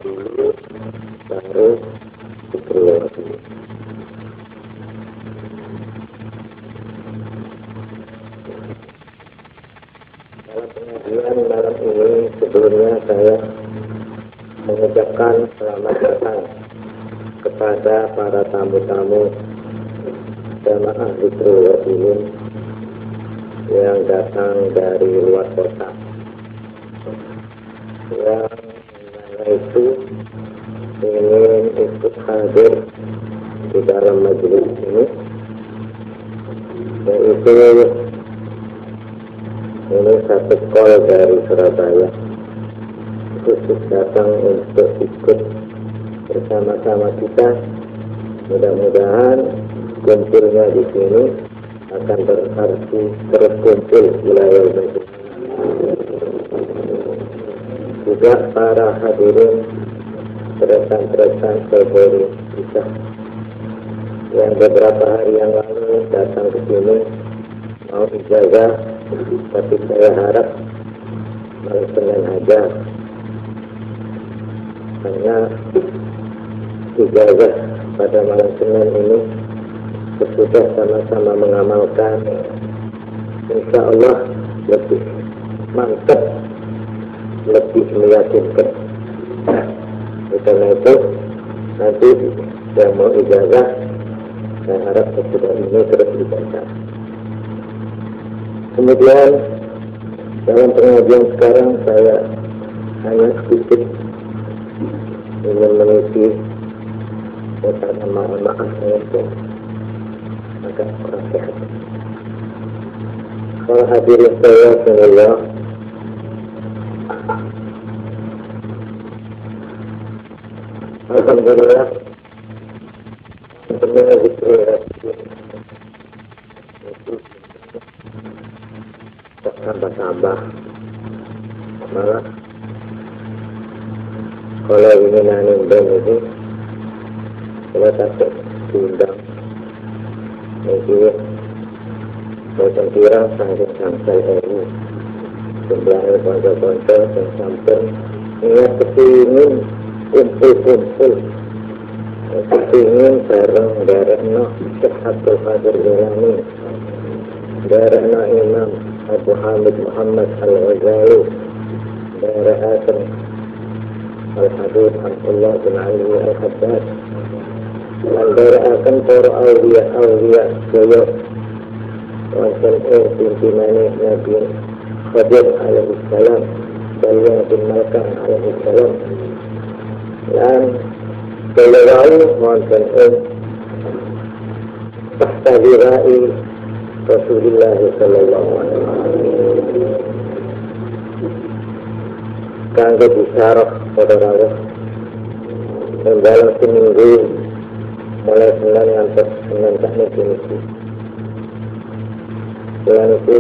dulu baru diperlukan. Dalam pengajian malam ini sebelumnya saya mengucapkan selamat datang kepada para tamu-tamu jamaah Zikrul Wasilin yang datang dari luar kota, yang mana itu ingin ikut hadir di dalam majelis ini, yaitu ini satu call dari Surabaya khusus datang untuk ikut bersama-sama kita. Mudah-mudahan kumpulnya di sini akan berarti terus kumpul wilayah ini. Juga para hadirin peresan-peresan saudari kita yang beberapa hari yang lalu datang ke sini mau ijazah, tapi saya harap malam Senin aja, karena ijazah pada malam Senin ini sesudah sama-sama mengamalkan, insya Allah lebih mantap, lebih meyakinkan. Karena itu nanti yang mau ijazah, saya harap sesudah ini terus dibaca. Kemudian dalam pengajian sekarang saya hanya sedikit ingin mengisi karena maaf saya itu agak kurang sehat. Kalau hadirin saya semua, alhamdulillah semuanya Zikrul tak tambah-tambah, malah kalau ingin nanimben itu saya takut diundang. Jadi saya kira sampai ini sebenarnya konco-konco yang sampai ingat kepingin kumpul-kumpul, kepingin bareng darekno Syekhatul Qadir Jilani, darekno Imam Abu Hamid Muhammad Al-Ghazali, darekno Al-Habib Abdullah bin Ali Al-Haddad, dan darekno para awliya Jaya wonten ing pimpinane Nabi Khadir alaihi salam, Balwa bin Malkah alaihi salam, dan beliau wonten ing tahta dirai Rasulullah sallallahu alaihi wasallam. Kanggo disarok pada rawuh dalam seminggu mulai Senin sampai Senin tak niki. Selain itu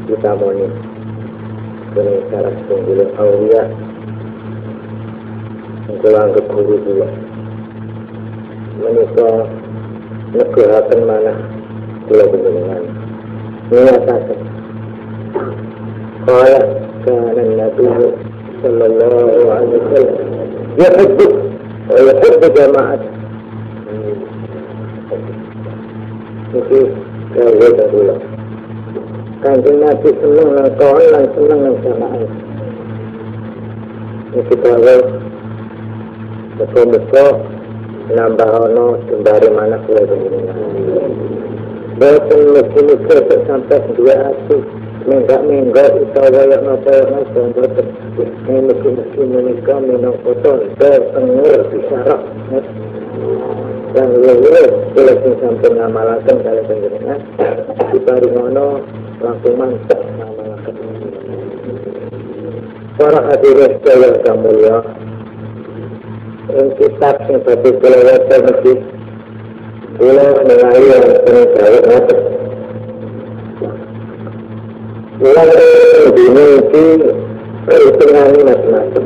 kita moni dengan cara penggulung awliya mengulang ke guru juga menikah negarakan mana pulau bendengan menyatakan kalau karena Nabi sallallahu alaihi wasallam yuhibbu wa yuhibbu jamaat itu kalau dulu Kanjeng Nabi senang nang kawan lan senang nang jamaah. Iki kalau betul-betul nambah ono sembari mana kula jenengan. Boten mesti sampai dua hati. Menggak utawa yang napa-napa boten. Mesti menikah minang kotor tengur bisarak. Dan lho kula sampai ngamalaken kali panjenengan. Dibari ngono langsung mantap ngamalaken. Para hadirin sekalian kamulya, kitab yang tadi kula waca niki kula ningali yang terkait ngaten. Kula dene iki perhitungan macam-macam.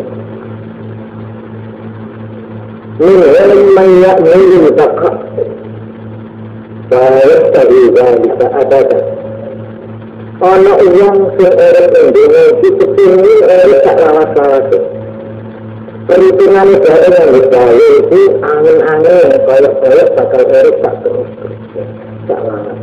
Ini maya ini takak. Baik tadi bisa ada. Ana yang seorang Indonesia ini tak lawas-lawas. perhitungan negara yang digawe itu angin-angin yang koyok-koyok bakal erik tak terus tak lama.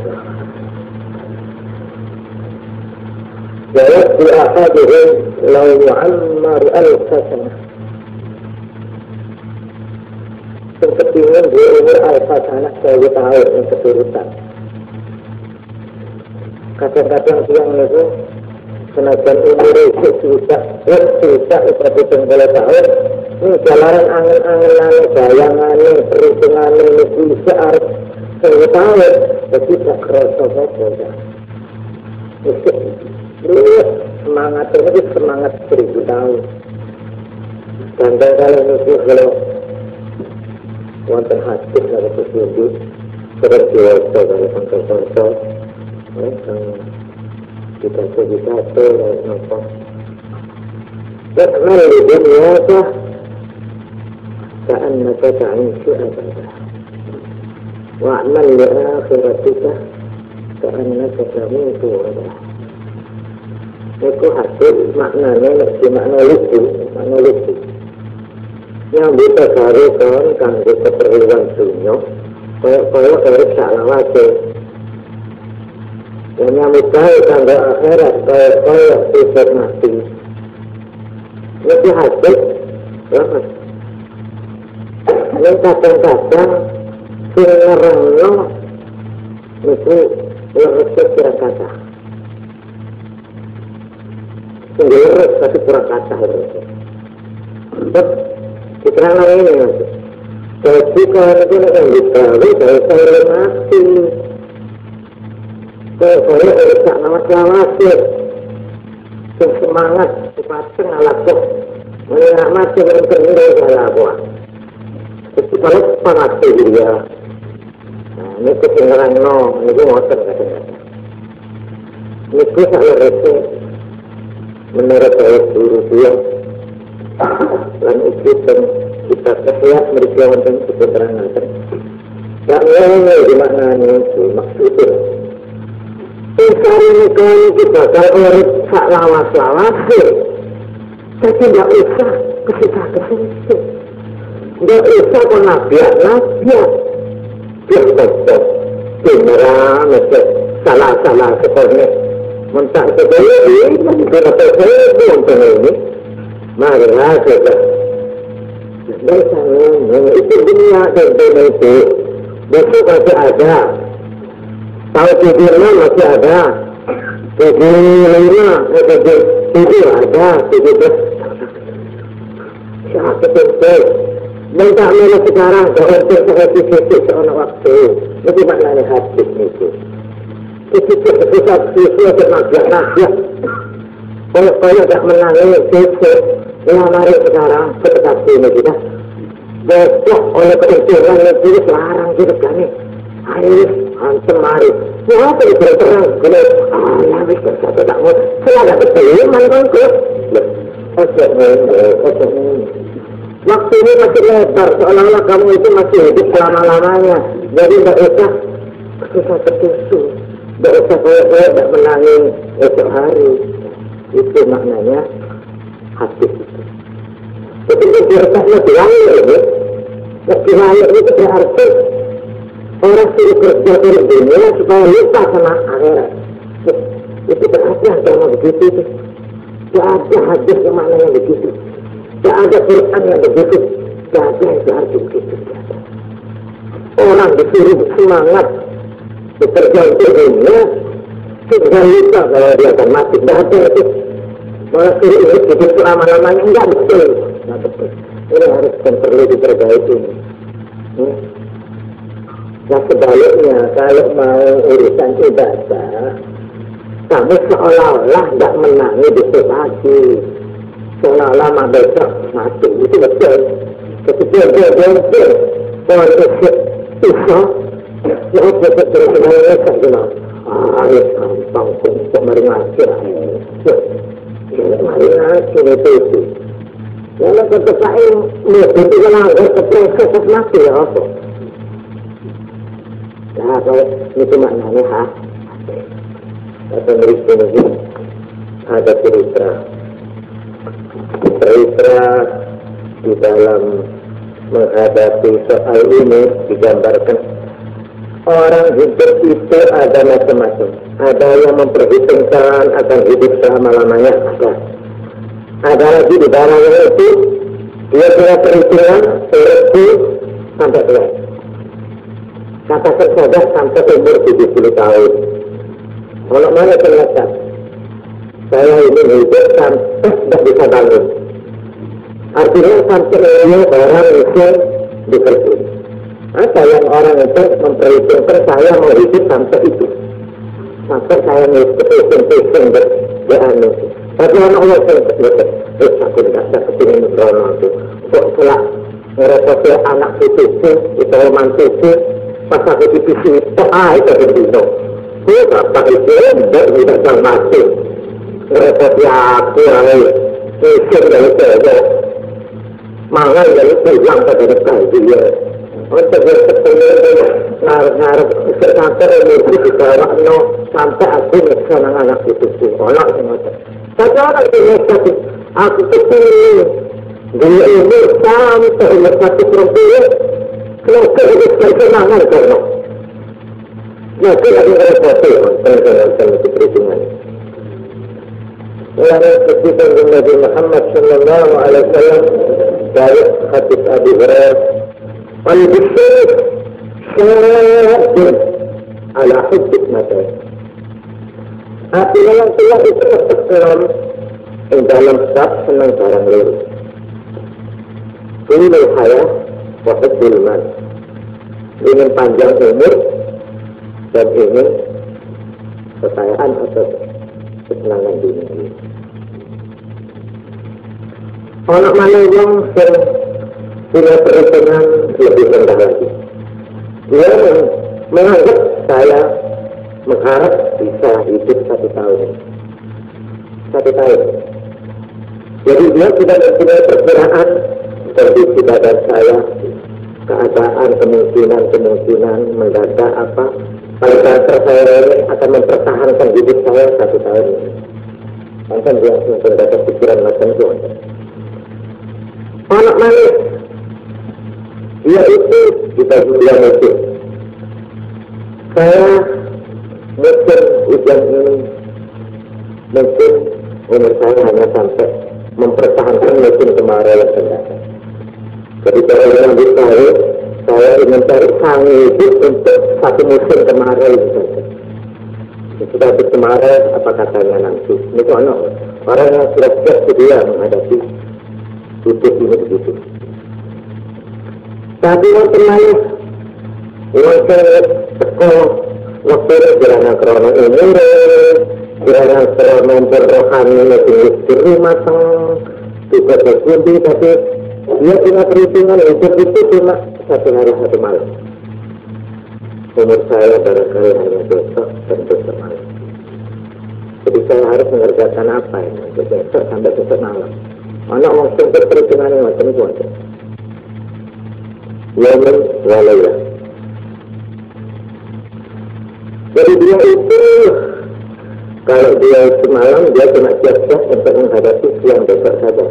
Jawab di akadihim lau mu'ammar al-fasanah. Kepingin di umur al-fasanah 1000 tahun yang keturutan. Kadang-kadang siang itu senajan umur itu susah seperti 10 tahun. Ini jalanan angin-anginan, bayangan, perhitungan ini bisa harus 10 tahun. Tapi tak kerasa saja. Terus semangat ini semangat 1000 tahun. Dan kalau itu kalau wonten hadis dari Rasulullah terus diwasa dari konsul-konsul kita nampak yakmal di dunia ka'annaka ta'ishu abadah wa'amal li akhiratika ka'annaka tamutu abadah. Itu hadis maknanya makna lucu yang bisa gariskan kanggo keperluan dunia kaya erik salah wae yang nyambut gawe kanggo akhirat kaya sifat mati itu hadis banget yang kadang-kadang sing ngerengno itu ngeresep kata sing ngeresep tapi kurang kata keterangan ini nanti jadi kalau itu yang dikawin dari saya mati saya tak nama selawasir semangat sepateng ala kok mengingat mati berinternir dari saya buat jadi kalau panati dia ini ketinggalan ini ngotor kadang-kadang ini saya resep menurut saya suruh dia dan ikutan kita kehias mereka wonten keterangan tak ngene di maknanya itu maksudnya ini kita kalau urip sak lawas-lawas tapi tidak usah kesita-kesita tidak usah nabiak betul beneran salah seperti mentak seperti ini karena saya wonten ini marah saja. Biasanya itu dunia dan itu besok masih ada. Tahu tidurnya masih ada. Tidurnya tidur ada. Tidur. Siapa betul? Dan tak melihat sekarang untuk seperti seorang waktu. Itu maknanya hadis itu. Itu susah termaksud. Kalau tak menangis besok. Mari sekarang seperti ini kita besok oleh keuntungan yang itu larang kita kami ayo hantem mari apa itu terang kalau habis bersatu tak mau selada betul mana ke waktu ini masih lebar seolah-olah kamu itu masih hidup selama-lamanya jadi tidak usah susah tertutup tidak usah kayak tak menangis esok hari itu maknanya hadis itu. Jadi biasanya dilalui itu berarti orang suruh kerja di dunia supaya lupa sama akhirat. Itu berarti agama begitu. Tidak ada hadis yang maknanya begitu. Tidak ada Quran yang begitu. Tidak ada yang berarti begitu. Orang disuruh semangat bekerja untuk dunia sudah lupa kalau dia akan mati. Tidak ada itu. Malah suruh hidup selama-lamanya enggak betul. Enggak betul. Ini harus perlu diperbaiki. Nah sebaliknya kalau mau urusan ibadah, kamu seolah-olah tidak menangis besok lagi. Seolah-olah besok mati. Itu betul. Ketika dia betul, kalau besok susah, ya besok terus-terus saja. Ayo gampang untuk meringankan. Mari nasi itu. Kalau ketepain, itu kalau keproses mati ya apa? Nah kalau itu maknanya atau berikut lagi ada cerita di dalam menghadapi soal ini digambarkan orang hidup itu ada macam-macam. Ada yang memperhitungkan akan hidup selama-lamanya, ada lagi di dalamnya itu dia punya perhitungan seleksi sampai tua. Katakan saja sampai umur 70 tahun. Kalau mana ternyata saya ini hidup sampai tidak bisa bangun. Artinya sampai ini orang itu bekerja. Ada yang orang itu memperhitungkan saya mau hidup sampai itu. Sampai saya hitung-hitung beranu. Tapi anak Allah aku tidak bisa kepingin berono itu. Kok kelak ngerepoti anak putuku, itu mantuku, pas aku divisi itu, itu berdino. Bapak itu tidak bisa mati. Ngerepoti aku, mikir dari saya. Mangan dari pulang pada dekat dia. Untuk berketemu ngarep-ngarep sampai ini dibawa sampai aku ngesenang anak putuku. Orang semua. Tapi orang ini aku kepingin dia ini sampai umur 1 perempuan kenapa hidup kesenangan karena nanti lagi repoti tentang itu perhitungan yang ketika Nabi Muhammad sallallahu alaihi wasallam dari hadis Abu Hurairah wal bisyir syadun ala hujjat mata artinya yang telah itu terseram dalam bab senang barang lurus ini hayat wa hubbul mal ingin panjang umur dan ingin kekayaan atau kesenangan dunia. Orang mana yang punya perhitungan lebih rendah lagi. Dia menganggap saya mengharap bisa hidup 1 tahun. 1 tahun. Jadi dia tidak mempunyai perkiraan kondisi badan saya, keadaan kemungkinan mendadak apa. Pada saat saya ini akan mempertahankan hidup saya 1 tahun ini. Mungkin dia mendadak pikiran macam itu. Anak manis, dia itu kita bilang itu. Saya mungkin ujian ini, mungkin umur saya hanya sampai mempertahankan musim kemarau yang datang. Jadi saya ingin dicari, saya ingin cari sang hidup untuk 1 musim kemarau saja. Sudah habis kemarau, apa katanya nanti? Ini orang yang sudah siap sedia menghadapi hidup ini begitu. Tapi yang terlalu, yang saya sekolah, waktu itu gerana krono umur, gerana krono berrohani, tinggi matang, juga berkundi, tapi dia punya perhitungan hidup itu cuma 1 hari 1 malam. Umur saya barangkali hanya besok dan besok malam. Jadi saya harus mengerjakan apa ini untuk besok sampai besok malam. Anak langsung berperhitungan yang macam itu aja. Yaman walaylah. Jadi dia itu kalau dia semalam dia cuma siap-siap untuk menghadapi siang besok saja.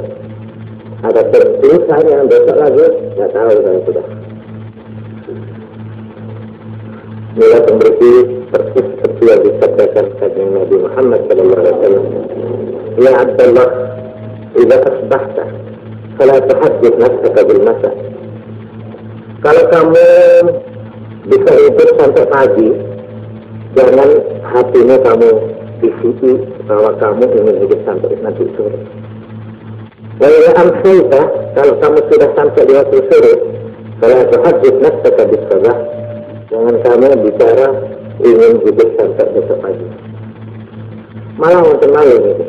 Ada perusahaan yang besok lagi, nggak tahu saya sudah. Inilah pembersih persis seperti yang disabdakan oleh Nabi Muhammad SAW. Ya Abdullah, idza asbahta, fala tuhaddith nafsaka bil masa. Kalau kamu bisa hidup sampai pagi, jangan hatimu kamu isi bahwa kamu ingin hidup sampai nanti sore. Wala amsayta, kalau kamu sudah sampai di waktu sore, fala tuhaddith nafsaka bis sabah. Jangan kamu bicara ingin hidup sampai besok pagi. Malah untuk malam itu.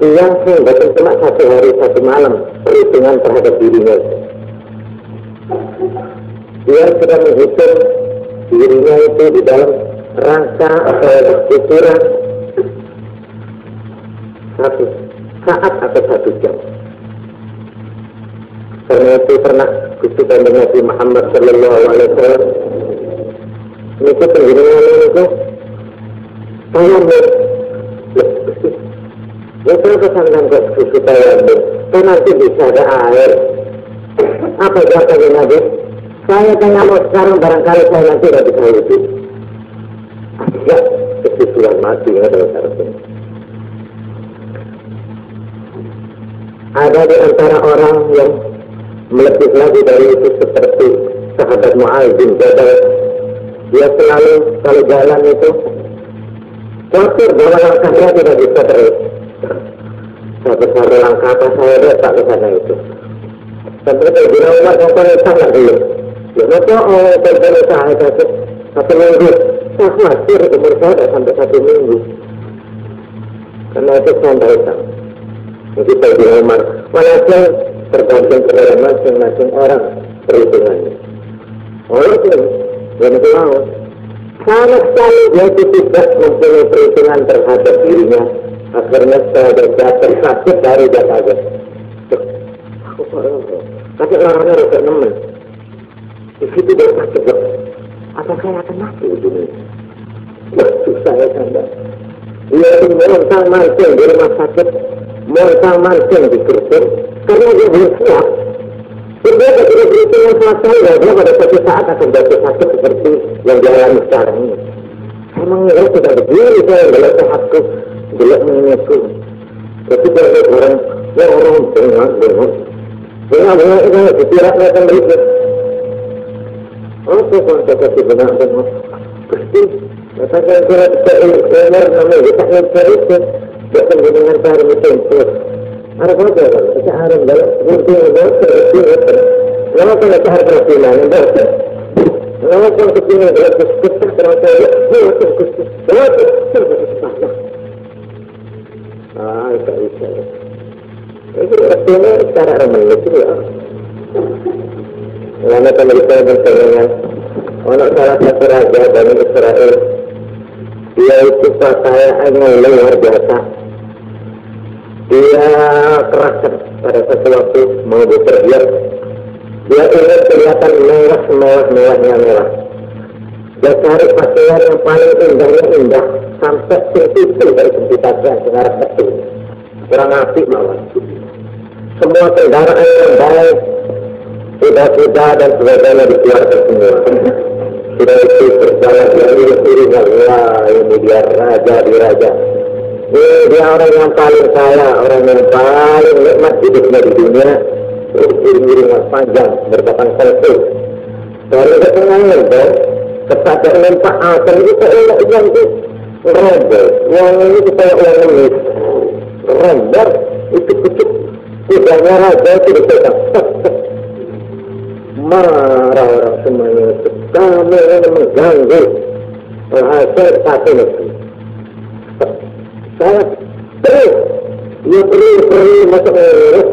Yang betul cuma 1 hari 1 malam perhitungan terhadap dirinya itu. Dia sudah menghitung dirinya itu di dalam rangka ukuran 1 saat atau 1 jam. Karena itu pernah dikutip dengan Nabi Muhammad sallallahu alaihi wasallam. Ini penjelasan itu saya Ya saya pesankan ke susu tayamum, kan nanti bisa ada air. Apa jawabannya Nabi? Saya tanya mau sekarang barangkali saya nanti tidak bisa hidup. Ya, kesusuan mati ya dalam syaratnya. Ada di antara orang yang melebih lagi dari itu seperti sahabat Mu'adz bin Jabal. Dia selalu kalau jalan itu khawatir bahwa langkahnya tidak bisa terus. Saya besar langkah apa saya letak ke sana itu. Sampai itu bila Umar yang sangat dulu. Ya maka berusaha itu 1 minggu. Saya khawatir umur saya sampai 1 minggu. Karena itu saya datang. Jadi saya bilang Umar, walaupun tergantung kepada masing-masing orang perhitungannya. Orang itu yang itu mau. Sama sekali dia tidak mempunyai perhitungan terhadap dirinya. Akhirnya saya jatuh sakit dari dia saja. Tapi orangnya rasa nemen. Di situ dia sakit. Apa saya akan mati di dunia? Susah ya tanda. Dia itu montang mancing di rumah sakit, montang mancing di kursi, karena dia belum siap. Dia tidak berhitungan sama saya. Dia pada suatu saat akan jatuh sakit seperti yang dia alami sekarang ini. Saya mengira tidak begini saya gelap sehatku, gelap mengingatku. Tapi kalau orang bengong. Bengong itu ditiraknya akan berikut. Apa konsekuensi bengong? Pasti. Katakan kalau kita umur namanya kita ngecek itu. Dia dengan cara mencampur. Ada apa kan? Kita harus dalam seperti itu. Kenapa kita harus berpindah? Kenapa kita berpindah dalam kesempatan terasa? Itu bisa. Itu artinya cara ramai itu ya. Karena kalau kita bertanya, orang salah satu raja dari Israel, dia itu kekayaannya luar biasa. Dia keras pada satu waktu mau bepergian. Dia ingin kelihatan mewahnya mewah. Dia cari pakaian yang paling indahnya indah sampai sempit dari sempitnya sengarat betul. Kurang asik malah. Semua kendaraan yang baik, kuda-kuda dan sebagainya dikeluarkan semua. Sudah itu berjalan dari istrinya, wah ini dia raja di raja. Ini dia orang yang paling kaya, orang yang paling nikmat hidupnya di dunia. Iring-iringan panjang, berbatang selfie. Dari ketenangan, kepada lempak asal itu saya yang itu rembel. Yang ini saya ulang menit. Rembel, itu kecil. Kudanya raja itu dipegang. Marah orang semuanya itu. Kami ini mengganggu hasil satu itu. Saya terus. Dia perlu masuk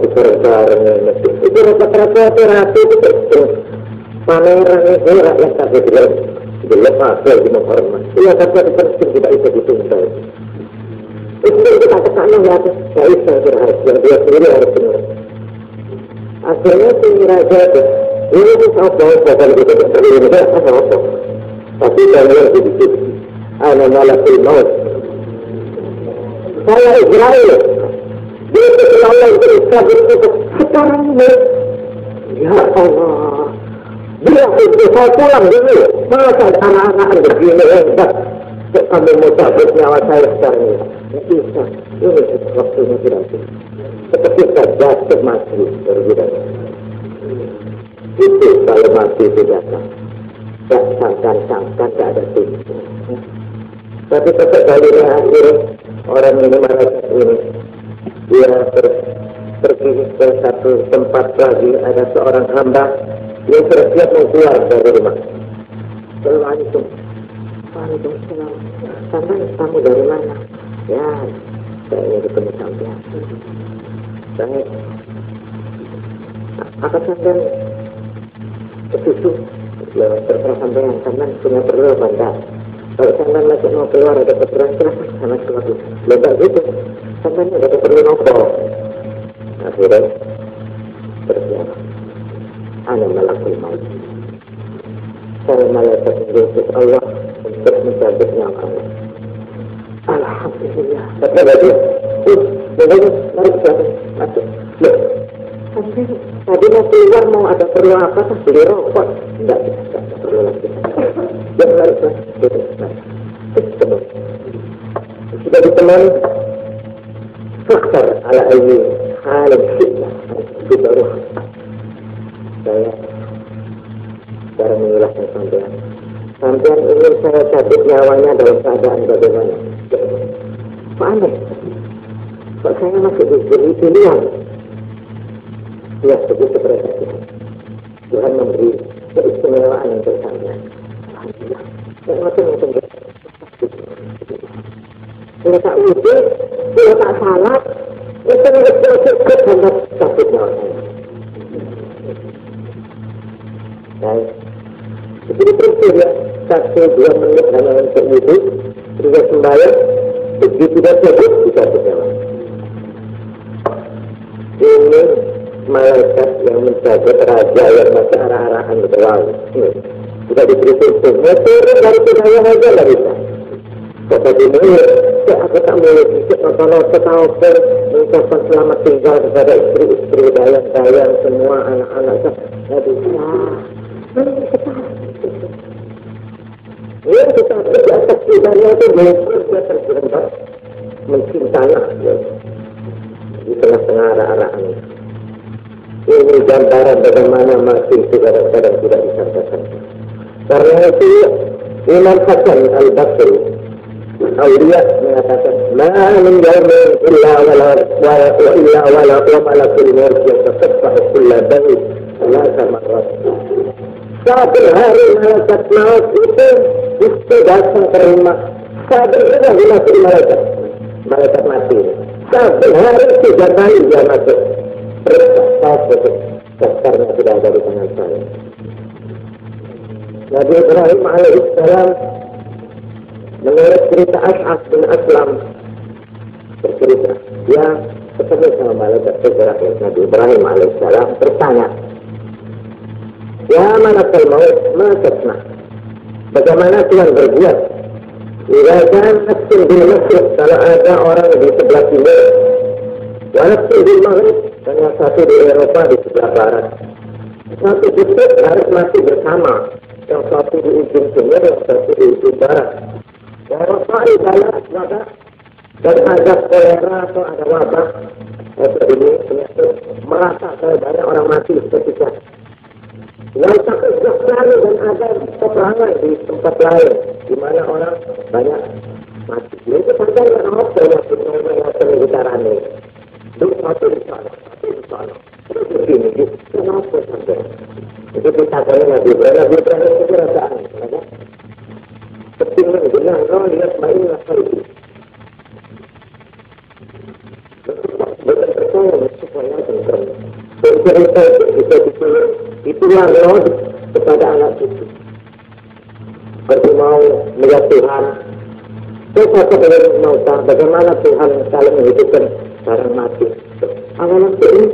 besar-besarnya. Itu rata-rata operasi itu terus. Pameran itu rakyat sampai jelek hasil di menghormat. Iya, tapi penting tidak bisa ditunggu. Itu kita kesana ya, saya bisa berharap yang dia sendiri harus benar. Akhirnya si raja itu, ini tuh apa bahkan kita ini apa? Tapi kalian sedikit, ana malakul maut. Saya Israel. Dia itu Allah berikan itu sekarang ini. Ya Allah. Dia itu saya pulang dulu. Masa anak-anak begini hebat. Kami mau cabut nyawa saya sekarang ini. Tidak bisa. Ini waktunya tidak bisa. Seperti saya jatuh mati. Berbeda. Itu kalau mati itu datang. Tak sangkan-sangkan tak ada tipu. Tapi tetap kali akhir orang ini merasa ini. Dia pergi ke satu tempat lagi, ada seorang hamba yang bersiap mau keluar dari rumah. Assalamualaikum. Waalaikumsalam. Sampai kamu dari mana? Ya, saya ingin ketemu sampean. Saya akan sampean ke susu. Ya, terserah sampean punya perlu bandar. Kalau sampean lagi mau keluar ada keperluan silahkan sama keluar. Lepas gitu. Sampai ada perlu nopo. Akhirnya bersiap. Ana malakul maut. Para malaikat menjemput Allah untuk mencabut nyawa. Alhamdulillah. Kata dia, Makanya mari kita masuk. Loh, tadi mau keluar mau ada perlu apa? Beli rokok? Tidak perlu lagi. Jangan lari sudah ditemani faktor ala ini hal fitnah kita ruh. Saya cara menjelaskan sampean ingin saya cabut nyawanya dalam keadaan bagaimana? Kok aneh? Kok saya masih diberi pilihan? Ya, begitu berarti Tuhan memberi keistimewaan untuk saya. Alhamdulillah. Yang macam-macam. Kalau tak wujud, kalau tak salah, itu cukup sama cabut nyawa saya. Baik. Jadi prinsip ya, 1-2 menit hanya untuk wujud, juga sembahyang, begitu dan cabut, bisa berjalan. Ini malaikat yang menjaga raja yang masih arah-arahan betul. Sudah diberi prinsipnya, turun dari sembahyang aja lah bisa. Kata ini, aku tak boleh kalau setahun mengucapkan selamat tinggal kepada istri-istri, dayang-dayang, semua anak-anak. Tidak bisa. Mana kita? Ya, kita di atas tidaknya itu dia terjerembab mencintai dia di tengah-tengah arah-arahan. Ini gambaran bagaimana mati itu kadang-kadang tidak disangkakan. Karena itu Imam Hasan Al-Basri Aulia mengatakan, "Ma min yawmin illa wala wa malakul maut yatasaffahu kulla bait salasa marrat." Satu hari malaikat maut itu datang ke rumah. Satu hari masuk malaikat mati. Satu hari 3 kali dia masuk. Betul, dasarnya sudah ada di tangan saya. Nabi Ibrahim alaihissalam menurut cerita Ash'as bin Aslam bercerita, dia ketemu sama malaikat Ibrahim. Nabi Ibrahim alaihissalam bertanya, "Ya malakal maut, ma tasna?" Bagaimana Tuhan berbuat? Jika nafsin bil masjid, kalau ada orang di sebelah timur, wa nafsin bil maghrib, dan yang satu di Eropa di sebelah barat. Satu justru harus mati bersama. Yang satu di ujung timur, yang satu di ujung barat. Eropa adalah wabah, dan ada kolera atau ada wabah. Atau ini penyakit merasa banyak orang mati ketika. Yang takut lalu dan ada peperangan di tempat lain, di mana orang banyak mati. Itu sampai yang apa yang punya gitaran ini. Dulu satu di sana. Terus begini, kenapa sampai? Itu kita kalau Nabi Ibrahim itu rasaan. Pentingnya bilang, "Oh lihat mainlah kali." Betul percaya supaya tentram. Cerita itulah roh kepada anak cucu. Berarti mau melihat Tuhan. Kita sebagai mau tahu bagaimana Tuhan saling menghidupkan barang mati. Awalan ini,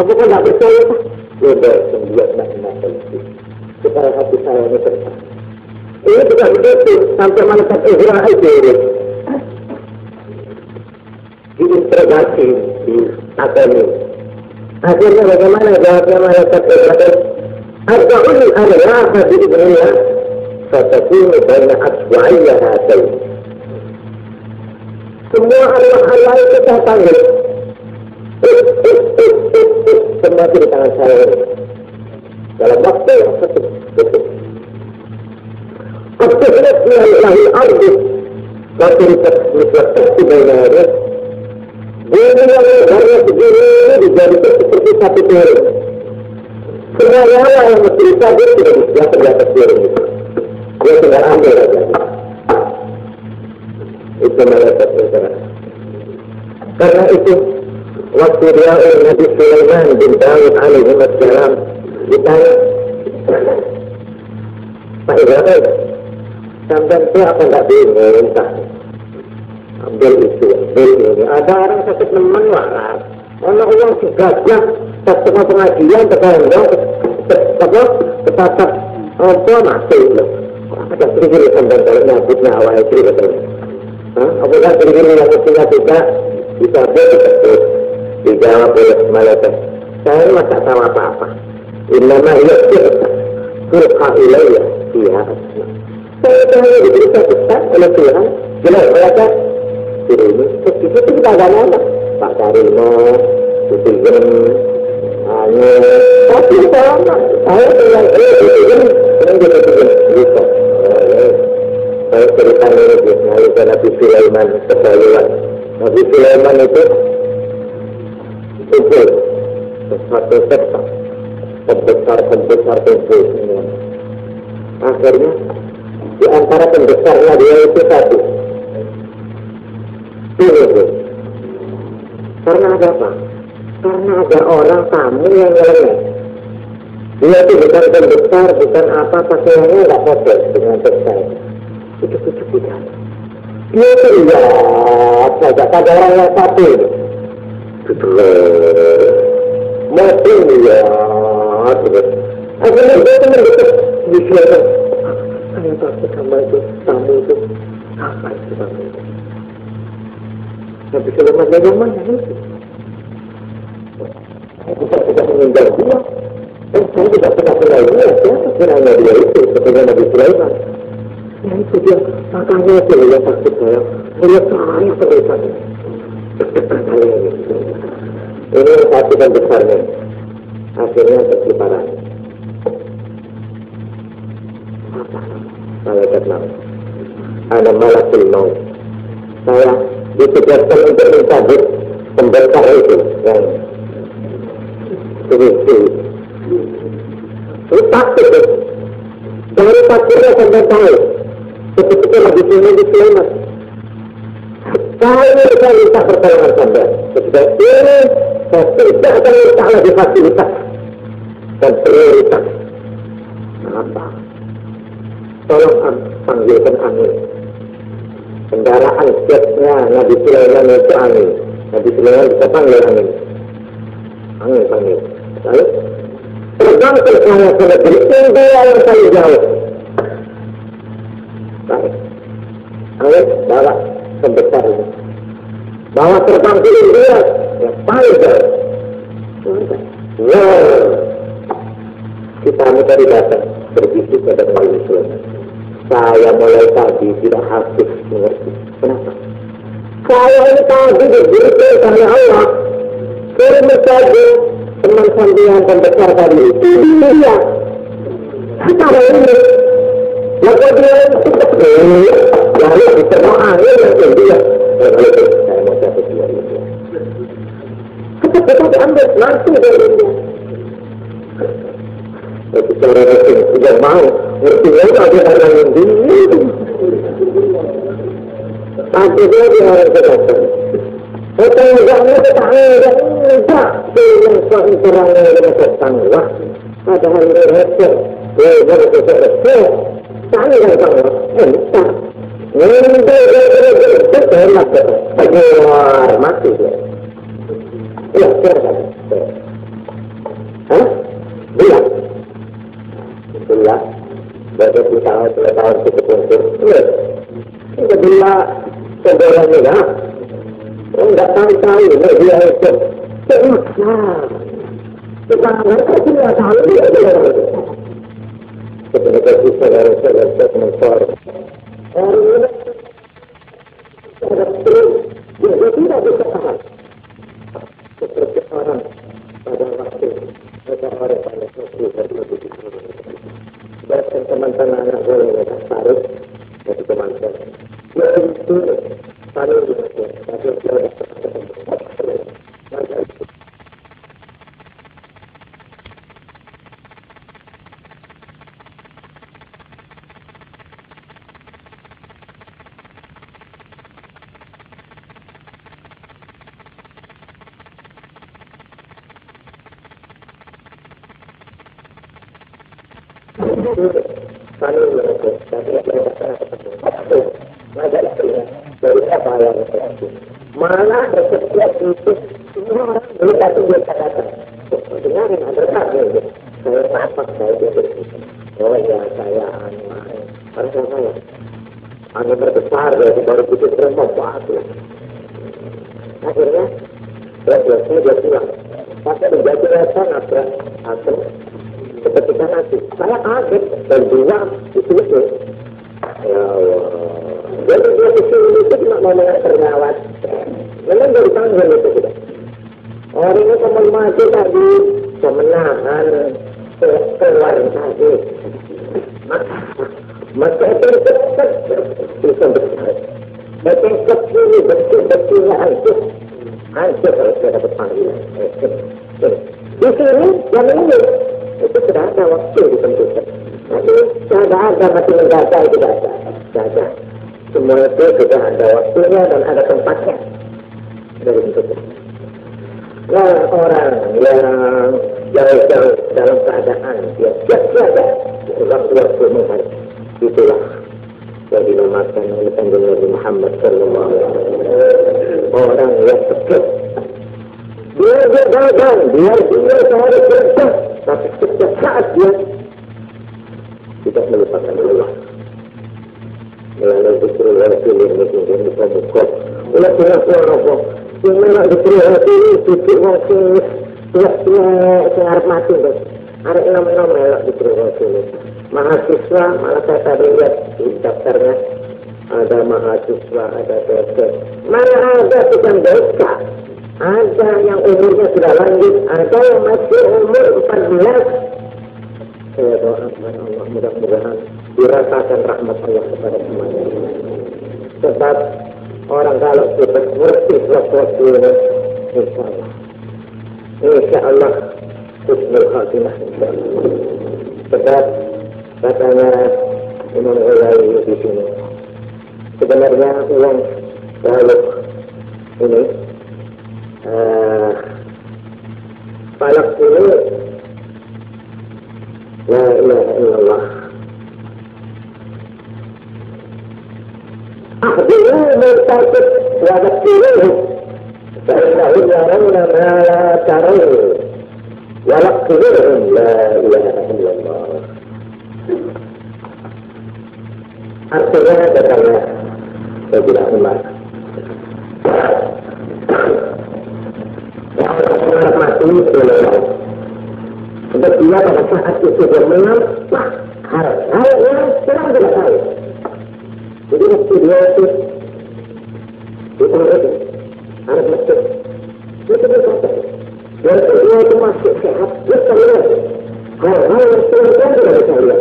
apakah tidak percaya? Sudah sembilan nak itu. Supaya hati saya ini terang. Ini tidak begitu sampai malaikat Israel itu diinterogasi di agama. Akhirnya bagaimana jawabnya malaikat Israel? Arba'un arwaha bi'idhnillah fatakunu baina aswa'iyya hatain. Semua arwah itu saya panggil. Semua di tangan saya ini. Dalam waktu yang satu. Qad lahil ardu Qadirikat mislatasi bainahnya. Bumi yang lebarnya segini dijadikan seperti satu piring. Semua yang mesti ditabur tidak bisa terdapat piring itu. Dia tinggal ambil saja. Itu malaikat Israel. Karena itu waktu dia Nabi Sulaiman bin Dawud alaihi wassalam ditanya, "Pak Ibrahim, sampai itu apa enggak bingung tak? Ambil itu, ambil ini. Ada orang sakit nemen waras. Orang uang segagah, tak tengah pengajian, terkandang, ketatap, apa masih loh. Ada sedikit sampai kalau nyabutnya awal istri betul. Apakah sedikit yang mestinya tidak Disabut disebut, dijawab oleh malaikat. Saya ini tak tahu apa-apa. Innama hiya turqa ilayya fiha asma. Saya hanya diberi satu pesan oleh Tuhan. Jelas mereka suruh ini. Terus itu kita ada nama Pak Karimo, Sutigen, tapi sama. Saya bilang Sutigen, gitu. Saya ceritakan ini Nabi Sulaiman kebaluan. Nabi Sulaiman itu tubuh sesuatu sektor pembesar tubuh. Akhirnya di antara pembesarnya dia itu satu. Tubuh. Karena ada apa? Karena ada orang tamu yang nyeleneh. Dia itu bukan pembesar, bukan apa, pakaiannya nggak kotor dengan besar. Itu tidak. Dia itu lihat saja pada orang yang satu. Mati lihat. Akhirnya dia itu mendekat. Disiapkan. Saya takut sama itu, tamu itu. Apa itu tamu itu? Nabi Sulaiman yang mana itu? Saya tidak meninggal dia. Saya tidak pernah kenal dia. Siapa kenalnya dia itu? Seperti Nabi Sulaiman. Ya itu dia, makanya dia takut saya. Saya terlihat. Ini satu dan besarnya. Akhirnya tersiparan. Apa? Malaikat maut. Ada malakul maut. Saya ditugaskan untuk mencabut pembesar itu yang itu. Itu takut. Dari takutnya sampai tahu. Seperti Nabi Sulaiman. Saya minta pertolongan Anda. Ketika ini, saya tidak akan minta lagi fasilitas dan prioritas. Apa? Tolong panggilkan angin. Kendaraan jetnya Nabi Sulaiman itu angin. Nabi Sulaiman bisa panggil angin. Angin panggil. Lalu terbang ke sana ke negeri India yang paling jauh. Baik. Angin bawa sebesar ini. Bawa terbang ke India yang paling jauh. Wow. Kita tadi datang berbisik pada Nabi Sulaiman. Saya mulai tadi tidak habis mengerti. Kenapa? Saya ini tadi diberi oleh Allah. Saya menjadi teman sambian pembesar tadi itu. Iya. Secara ini. Lalu dia itu lalu diterima angin yang dia. Saya mau jatuh dia itu. Kita diambil langsung dari dia. Secara resmi tidak mau. Artinya ada orang yang dingin. Akhirnya dia harus berkata. Petanggalnya tetangga enggak. Dengan suami terangnya dengan tetangga. Padahal mereka. Dia berkata. Tanggal kamu. Entah. Keluar mati dia. Ya, siapa? Hah? Bila? Bila? Baru kita tahun cukup untuk. Sudah bila saudaranya dah. Enggak tahu-tahu dia itu. Nah, tetangga itu tidak tahu dia itu. Sebenarnya kita harus mentor. Orang ini dia tidak bisa tahan. Seperti orang pada waktu ada orang pada waktu dan teman-teman anak boleh mereka taruh dari teman-teman. Ya itu taruh di mana? Taruh di mana? Malah setiap itu semua orang belum datang dia kata dengarin ada kami saya tapak saya dia oh ya saya harus saya berbesar dari baru putus remok waktu Akhirnya selesai dia pulang. Pakai menjadi rasa nabrak asam seperti nasi. Saya kaget dan dua itu. Ya Allah. Jadi dia kesini itu cuma mau tergawat. Memang dari tangan itu tidak. Orang itu kembali mati tadi kemenangan keluar tadi. Maka itu cepat bisa besar. Macam kecil betul-betulnya hancur kalau sudah dapat panggilan. Di sini yang ini itu sudah ada waktu ditentukan. Tapi tidak ada mati mendadak itu tidak ada. Semua itu sudah ada waktunya dan ada tempatnya. Sudah ditentukan. Nah, orang yang jauh-jauh dalam keadaan dia siap-siap waktu menghadap itulah yang dinamakan oleh Nabi Muhammad sallallahu alaihi wasallam orang yang teguh. Dia gagal, dia sehari kerja, tapi setiap saat dia tidak melupakan Allah. Melalui zikrul Rasul yang mungkin bisa buka. Oleh Allah, yang melalui zikrul Rasul itu mungkin tiap-tiap harap mati. Ada enam melak zikrul Rasul. Mahasiswa, malah saya tadi lihat di daftarnya ada mahasiswa, ada dosen. Mana ada tukang dosa, ada yang umurnya sudah lanjut, ada yang masih umur 14. Saya doa kepada Allah mudah-mudahan dirasakan rahmat Allah kepada semuanya. Sebab orang kalau kita mengerti sesuatu ini, insya Allah husnul khatimah insya Allah. Sebab katanya Imam Ghazali di sini sebenarnya uang balok ini balok ini la ilaha illallah ahdiru murtasid wa dhakiruhu fa'innahu yarawna ma la tarawna wa laqiruhum la ilaha illallah. Artinya katanya saya bilang Umar orang mati selesai untuk dia pada saat itu dia menampak hal yang sedang tidak tahu. Jadi waktu dia itu harus masuk itu berkata dia itu masuk sehat dia terlihat hal-hal yang sedang tidak bisa lihat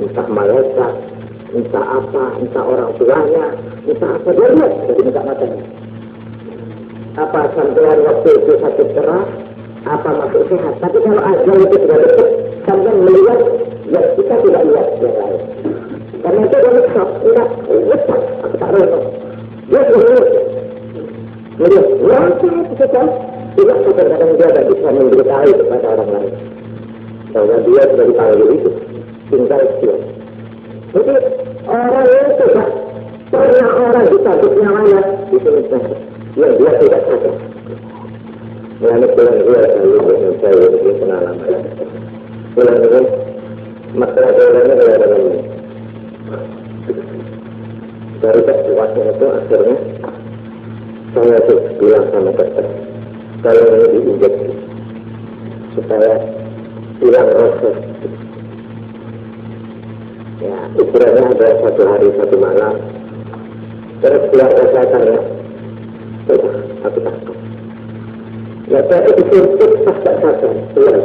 entah malaikat entah apa, entah orang tuanya, entah apa dia lihat dari minta matanya. Apa sampean waktu itu sakit keras, apa masuk sehat. Tapi kalau ajal itu sudah dekat, sampean melihat, ya kita tidak lihat yang lain. Karena itu dia letak, tidak letak, aku tak rasa. Dia sudah lihat. Jadi, langsung itu kan, tidak kadang-kadang dia tidak bisa memberitahu kepada orang lain. Bahwa dia sudah dipanggil itu, tinggal dia. Jadi orang itu pernah orang dicabut nyawanya di sini yang dia tidak sadar. Melalui pulang dia selalu dengan saya ini pengalaman. Pulang ini masalah jalannya adalah dengan ini. Dari kuatnya itu akhirnya saya tuh bilang sama dokter, saya ini diinjeksi supaya hilang rasa. Ya, istilahnya ada satu hari, satu malam. Terus keluarga saya tanya, sudah, aku takut. Ya, saya itu surut pas tak sadar, keluar.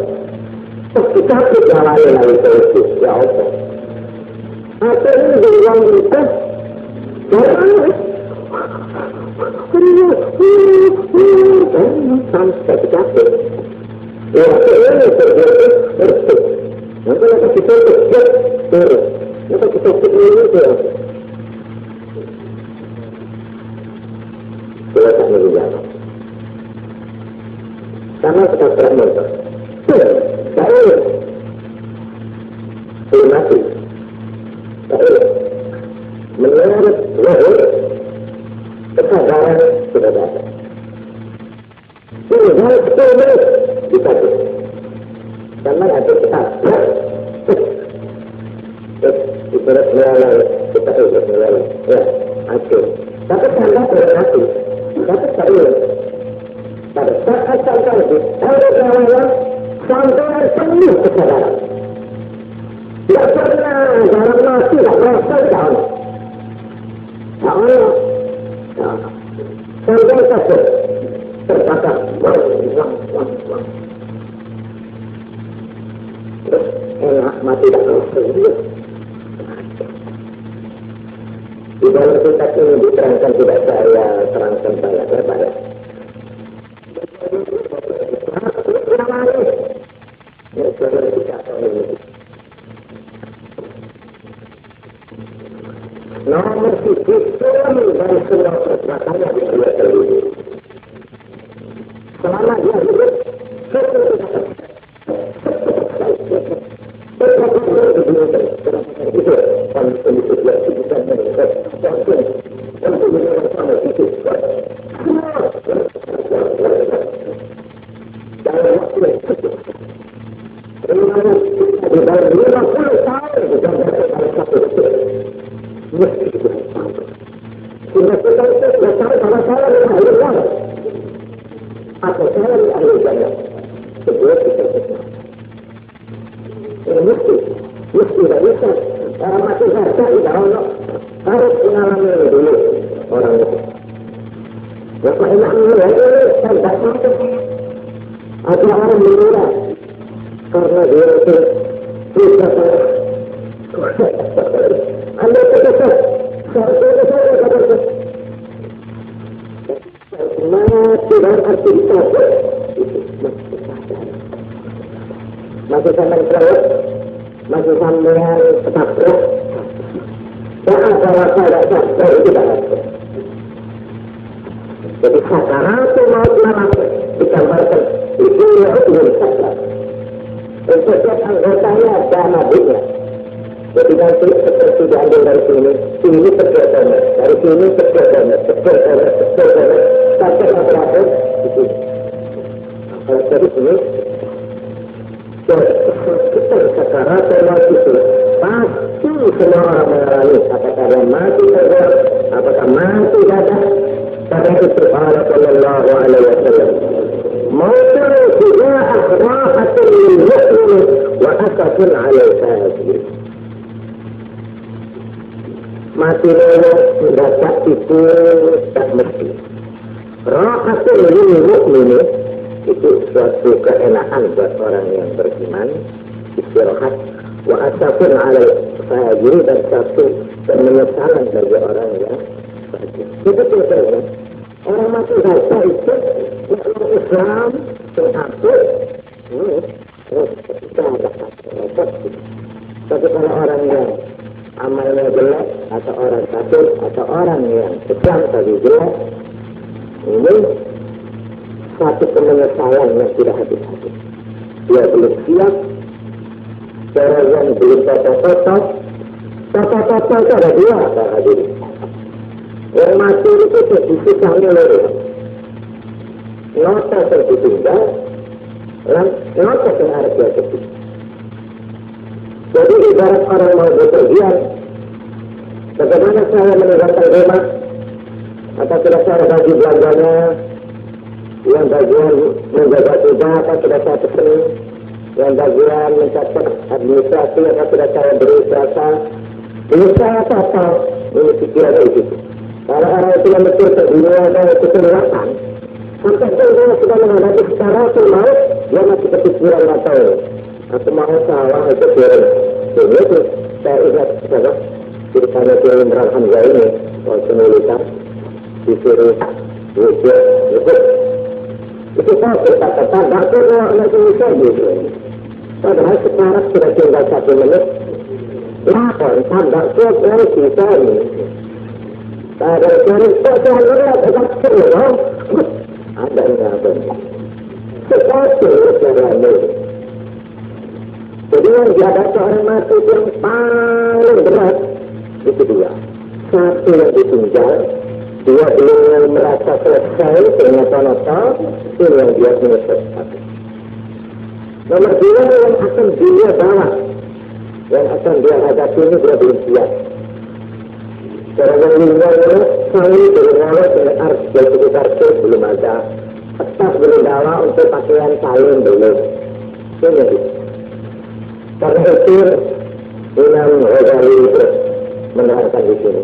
Oh, kita harus jalannya lalu surut, ya Allah. Apa ini bilang kita? Jangan. Sampai capek. Ya, ini terjadi. Nanti kita surut, terus. Kita kita ini dia. Kita tak menjawab. Karena kita termentor. Saya mati. Saya menurut wahyu kesadaran sudah datang. Tinggal 10 menit kita karena ada kita. Ibarat melalui, kita ibarat melalui. Ya, hancur. Tapi tanda berhati. Tapi tak boleh. lagi. Ada kawan sampai penuh kesadaran. Tidak pernah dalam nasi tak rasa kawan. Allah, sampai kasih terkata terus enak mati tak rasa dia. Di dalam kitab ini diterangkan tidak saya terangkan banyak lebar. Nomor 7 dari semua perbuatannya dia terlalu. Selama dia hidup, masih sampai terus, masih sampai ketabrak, tak ada rasa tak sampai itu tak ada. Jadi sakaratul maut malam digambarkan itu yang sakrat. Dan setiap anggotanya ada nabinya. Jadi nanti seperti diambil dari sini terkesan, dari sini terkesan, sampai terakhir di sini. Kalau dari sini sakaratul maut itu pasti semua orang mengalami apakah yang mati saja, apakah mati dadah. Pada itu Allah sallallahu alaihi wasallam mautun suja'ah rahatun lil mu'min wa asafun 'ala al-kafir. Mati lewat mendapat itu tak mesti. Rahatun lil mu'min itu suatu keenakan buat orang yang beriman, istirahat. Wa asafun 'ala al-kafir dan satu penyesalan bagi orang yang fajir. Itu terus. Orang mati rasa itu orang Islam terhapus tapi kalau orang yang amalnya jelek atau orang kafir atau orang yang sedang tapi jelek ini satu penyesalan yang tidak habis-habis. Dia belum siap, cara yang belum total itu ada dua hadirin. Yang mati itu dipisahnya oleh nota tertinggal dan nota yang harga kecil. Jadi ibarat orang mau bepergian, bagaimana saya meninggalkan rumah, atau tidak saya bagi belanjanya, yang bagian menjaga kuda, atau tidak saya pesen, yang bagian mencatat administrasi, atau tidak saya beri jasa, ini saya apa? Ini pikiran itu. Kalau orang itu yang betul terdunia dan keseluruhan, sampai dia sudah menghadapi secara maut, dia masih kepikiran atau mau salah atau kiri. Jadi itu saya ingat saja ceritanya Kiai Imran Hamzah ini, penulisan disuruh wujud itu saya berkata-kata, tak perlu anak Indonesia gitu. Padahal sekarang sudah tinggal 1 menit, lapor, tambah suap dari kita ini. Ada cerita saya lihat ada perlu ada yang sesuatu caranya. Jadi yang dihadapi orang mati yang paling berat itu dia. Satu yang ditinggal, dia belum merasa selesai ternyata ini yang dia menyelesaikan. Nomor 2 yang akan dia bawa, yang akan dia hadapi ini dia belum siap. Cara yang lima ini, saya belum ada dengan arti sekitar belum ada tetap berdawa untuk pakaian salin dulu. Ini. Karena itu Imam Ghazali menerangkan di sini.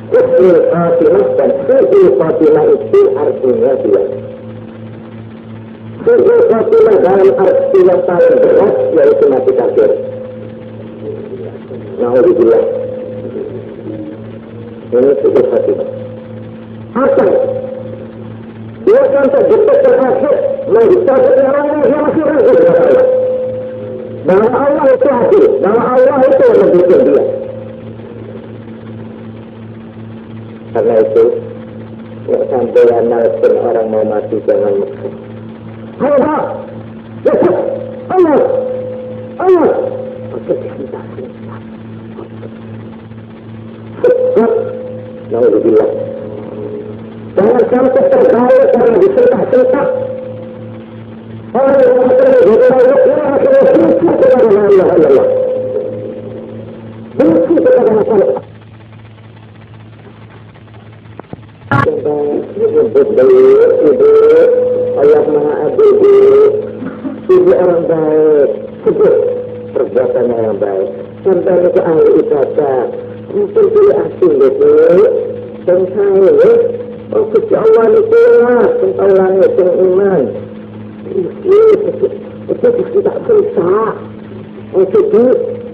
Husnul Khatimah dan Su'ul Khatimah itu artinya dua. Su'ul Khatimah dalam arti yang paling berat yaitu mati kafir. Na'udzubillah. Ini Su'ul Khatimah. Apa? Dia sampai detik terakhir menghisabkan orang yang masih ragu kepada Allah. Bahwa Allah itu adil, bahwa Allah itu yang mendukung dia. Karena itu, tidak sampai analpun orang mau mati jangan mesra. Allah, Allah, Allah. Oke, cinta. Na'udzubillah. Jangan sampai terbawa karena disertah-sertah. Orang yang akan menjadi Allah, orang akan benci kepada la ilaha illallah. Benci kepada masalah. Ibu, Allah Maha Adil, ibu orang baik, sebut perbuatan yang baik. Sampai ke ahli ibadah, mungkin pilih asing gitu, dan saya, oh Gusti Allah itu lah, tentang langit yang iman. Itu tidak bisa. Oh jadi,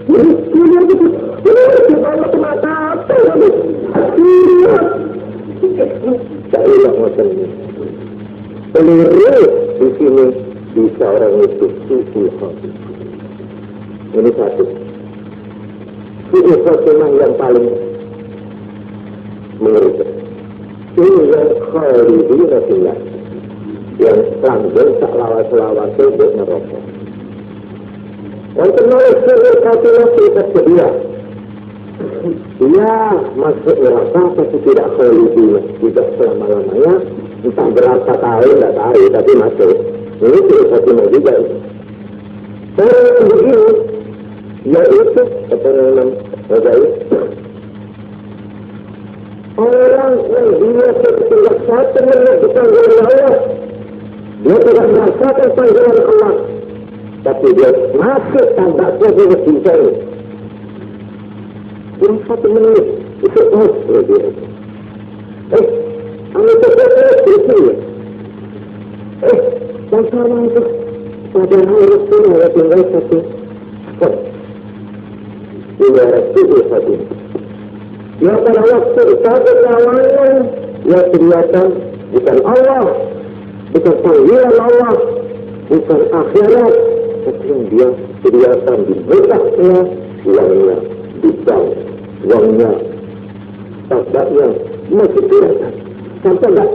ini Allah semata apa ini? Saya ulang macam ini. Keliru di sini bisa orang itu su'ul khatimah. Ini satu. Su'ul khatimah yang paling mengerikan. Ini yang khalidina fillah, yang langgeng tak lawas-lawas untuk neraka. Untuk menulis su'ul khatimah kita kedua. Dia masuk neraka tapi tidak khalidina, tidak selama-lamanya. Entah berapa tahun, tidak tahu, tapi masuk. Ini su'ul khatimah juga. Dan begini, yaitu kata Imam Ghazali, orang yang dia tidak satu menentukan dari Allah, dia tidak merasakan panggilan Allah, tapi dia masuk tambahnya di bisa ini. Yang 1 menit itu dia. Anda terjadi di sini. Dan sama itu padahal Rasulullah tinggal satu step. Ini Rasulullah satu. Ya pada waktu sahabat awalnya, ya kelihatan bukan Allah, bukan panggilan Allah, bukan akhirat, tapi yang dia kelihatan di bekasnya, uangnya, di bank, uangnya, tabaknya, masih kelihatan. Sampai tak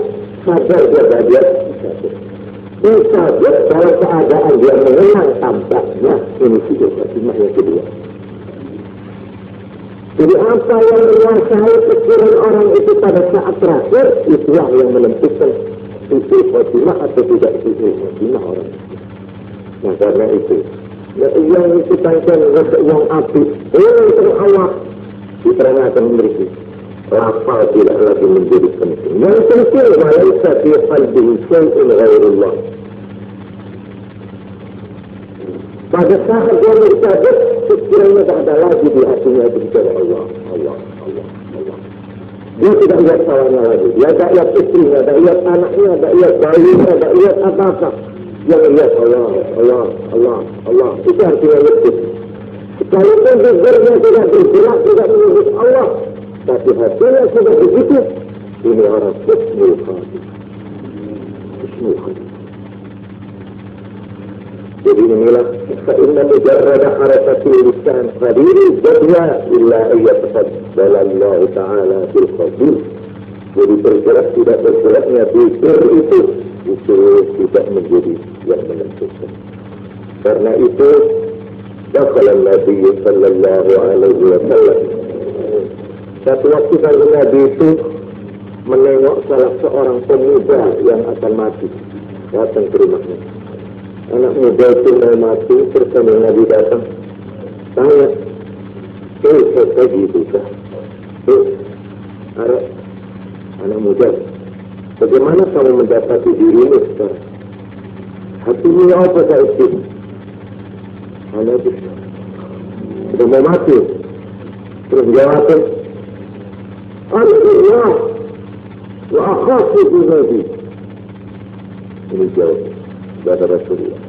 sadar dia bahagia, bisa dia dalam keadaan dia mengenang tampaknya, ini sudah khatimah yang kedua. Jadi apa yang menguasai pikiran orang itu pada saat terakhir, itulah yang menentukan itu khatimah atau tidak itu khatimah orang. Nah karena itu, yang dikatakan uang api, itu Allah, kita akan memiliki. Lafal tidak lagi menjadi penting. Yang penting walaysa fi qalbihi syai'un ghairullah. Pada saat dia bercabut, pikirannya tak ada lagi di hatinya itu bicara Allah, Allah, Allah, Allah. Dia tidak lihat kawannya lagi. Dia tak lihat istrinya, tak lihat anaknya, tak lihat bayinya, tak lihat apa-apa. Yang lihat Allah, Allah, Allah, Allah. Itu artinya lepas. Sekalipun zikirnya tidak bergerak, tidak menyebut Allah, tapi hatinya sudah begitu. Ini orang husnul khatimah. Husnul khatimah. Jadi inilah fa'inna mujarrada harakati lisan hadiri jadwa illa ayyatafadbal Allah Ta'ala bil qabul. Jadi bergerak tidak bergeraknya pikir itu tidak menjadi yang menentukan. Karena itu dakhala Nabi sallallahu alaihi wasallam. Satu waktu kalau Nabi itu menengok salah seorang pemuda yang akan mati, datang ke rumahnya. Anak muda itu mau mati, terus Nabi datang, tanya, saya gitu kah? Anak muda, Bagaimana kamu mendapati dirimu sekarang? Hatimu apa saya itu? Anda bisa. Sudah mau mati. Terus jawabnya, Allah wa akhafu binadi. Ini jawab dari Rasulullah.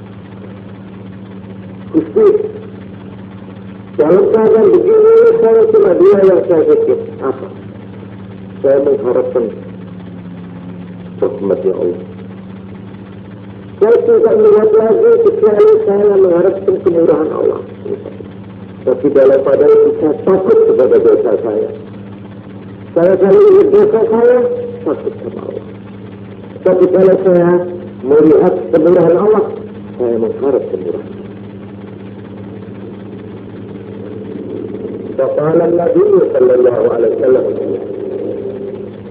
Gusti, dalam keadaan begini saya cuma dia yang saya pikir. Apa? Saya mengharapkan rahmatnya Allah. Saya tidak melihat lagi kecuali saya mengharapkan kemurahan Allah. Tapi dalam keadaan itu saya takut kepada dosa saya. Saya kalau ingat dosa saya, takut sama Allah. Tapi kalau saya melihat kemurahan Allah, saya mengharap kemurahan. Faqala Nabi sallallahu alaihi wasallam,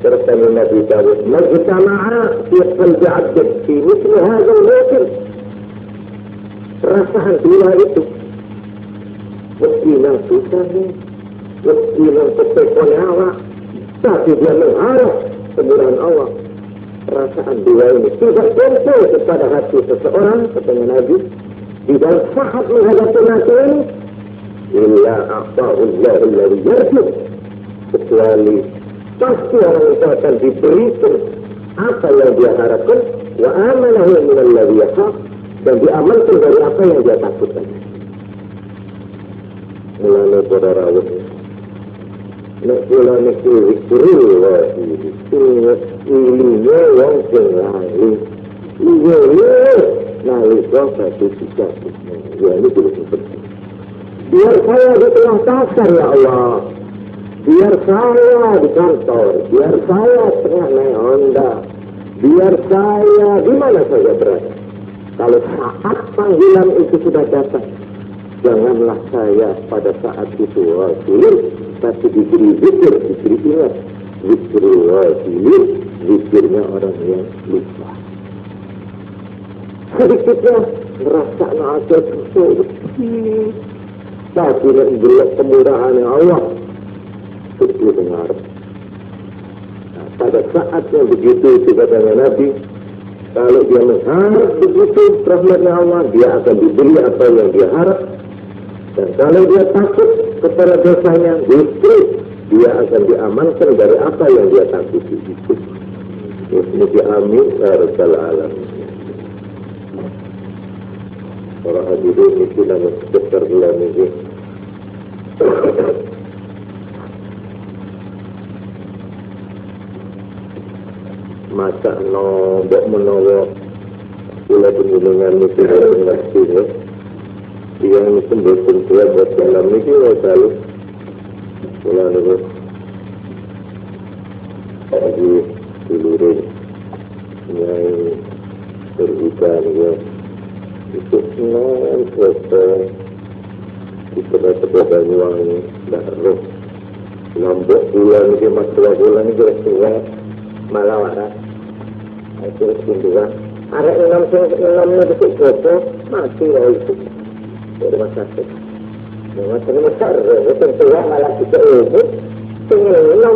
berkata Nabi Dawud, "Majtama'a fi qalbi 'abd fi mithli hadha al-mawqif." Perasaan dua itu, meski yang susah ni, meski yang ketekon awak, tapi dia mengharap kemurahan Allah. Perasaan dua ini tidak kumpul kepada hati seseorang, katanya Nabi, di dalam saat menghadapi mati ini, illa a'ta'ullahu alladhi yarju, kecuali pasti orang itu akan diberikan apa yang dia harapkan, wa amalahu min alladhi yakhaf, dan diamalkan dari apa yang dia takutkan. Mulanya pada rawat nak mulanya kiri wajib ilinya yang selalu iya lalu dosa itu ya ini tidak penting. Biar saya di tengah pasar ya Allah, biar saya di kantor, biar saya tengah naik Honda, biar saya di mana saja berada. Kalau saat panggilan itu sudah datang, janganlah saya pada saat itu wasilin, tapi diberi zikir, diberi ingat. Zikir wasilin, zikirnya orang yang lupa. Sedikitnya merasa ada sesuatu, tapi yang gelap kemurahan Allah itu dengar. Nah, pada saat yang begitu itu katanya Nabi, kalau dia mengharap begitu rahmatnya Allah, dia akan diberi apa yang dia harap. Dan kalau dia takut kepada dosanya, justru dia akan diamankan dari apa yang dia takuti itu. Bismillah, amin ya rabbal alamin. Para hadirin itu nama sekitar bulan ini. Masa nombok menolak bulan pengundangan itu dengan sini. Yang itu bersentuhan buat dalam ini selalu bulan itu lagi seluruh yang berhutan ya itu non foto itu pada Banyuwangi Darul Lombok bulan ini masalah bulan ini bersuara malah waras itu juga ada enam detik foto mati lah itu dari rumah sakit. Rumah sakit besar, tentu malah kita ini pengen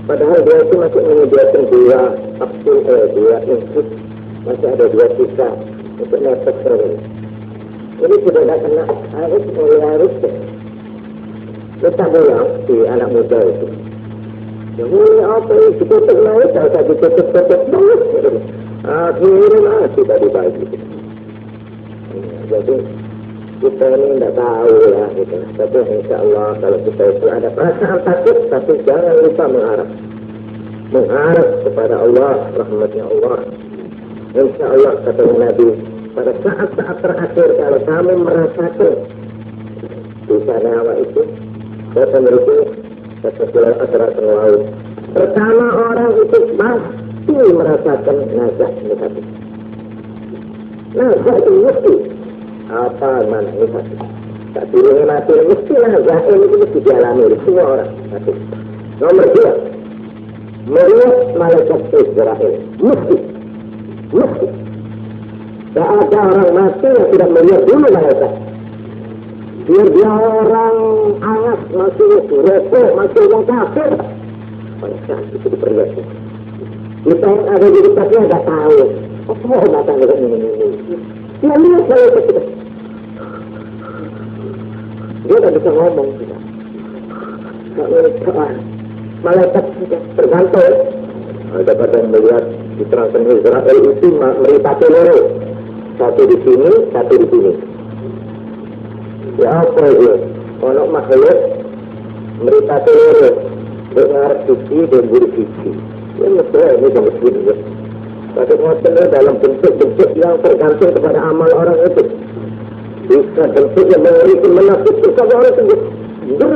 padahal dia itu masih menyediakan dua kapsul, dua infus, masih ada dua sisa untuk nafas terus. Jadi sudah tidak kena harus kita bilang si anak muda itu. Yang ini apa ini? Ditutup naik, tak ditutup banget. Akhirnya masih tadi pagi. Jadi kita ini tidak tahu lah gitu. Tapi insya Allah kalau kita itu ada perasaan takut, tapi jangan lupa mengharap kepada Allah, rahmatnya Allah. Insya Allah kata Nabi, pada saat-saat terakhir kalau kamu merasakan dosa nyawa itu, kata mereka kata surat asratul laut, pertama orang itu pasti merasakan nazak negatif. Nazak itu mesti apa mana ini satu. Tak pilih mati mestilah zahir itu mesti dialami oleh semua orang. Satu. Nomor dua, melihat malaikat Israel mesti. Tak ada orang mati yang tidak melihat dulu malaikat. Biar dia orang angas masih rokok masih orang kafir, malaikat itu diperlihatkan. Kita yang ada di dekatnya nggak tahu. Apa datang dengan ini? Dia lihat malaikat kita. Dia tak bisa ngomong kita. Malaikat kita tergantung. Ada yang melihat diterangkan Israel itu meripati loro. Satu di sini, satu di sini. Ya apa itu? Kalau makhluk meripati loro dengar sisi dan buru sisi. Ya mesti ini sama sini ya. Tapi ngotot dalam bentuk-bentuk yang tergantung kepada amal orang itu. Bisa bentuk yang mengerikan menakutkan kepada orang tersebut. Gitu.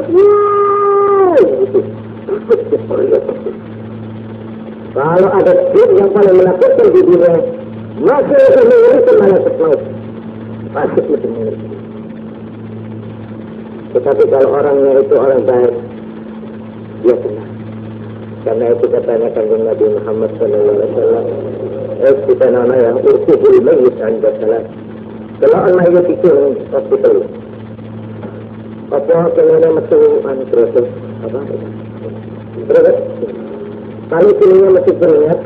Kalau ada jin yang paling menakutkan di dunia, masih lebih mengerikan malaikat maut. Masih lebih mengerikan. Tetapi kalau orangnya itu orang baik, dia tenang. Karena itu katanya kanjeng Nabi Muhammad SAW, kita nama yang urkubul mayyit anda salat. Kalau anak itu hospital, apa kena masuk proses apa? Terus kalau kini masih teringat,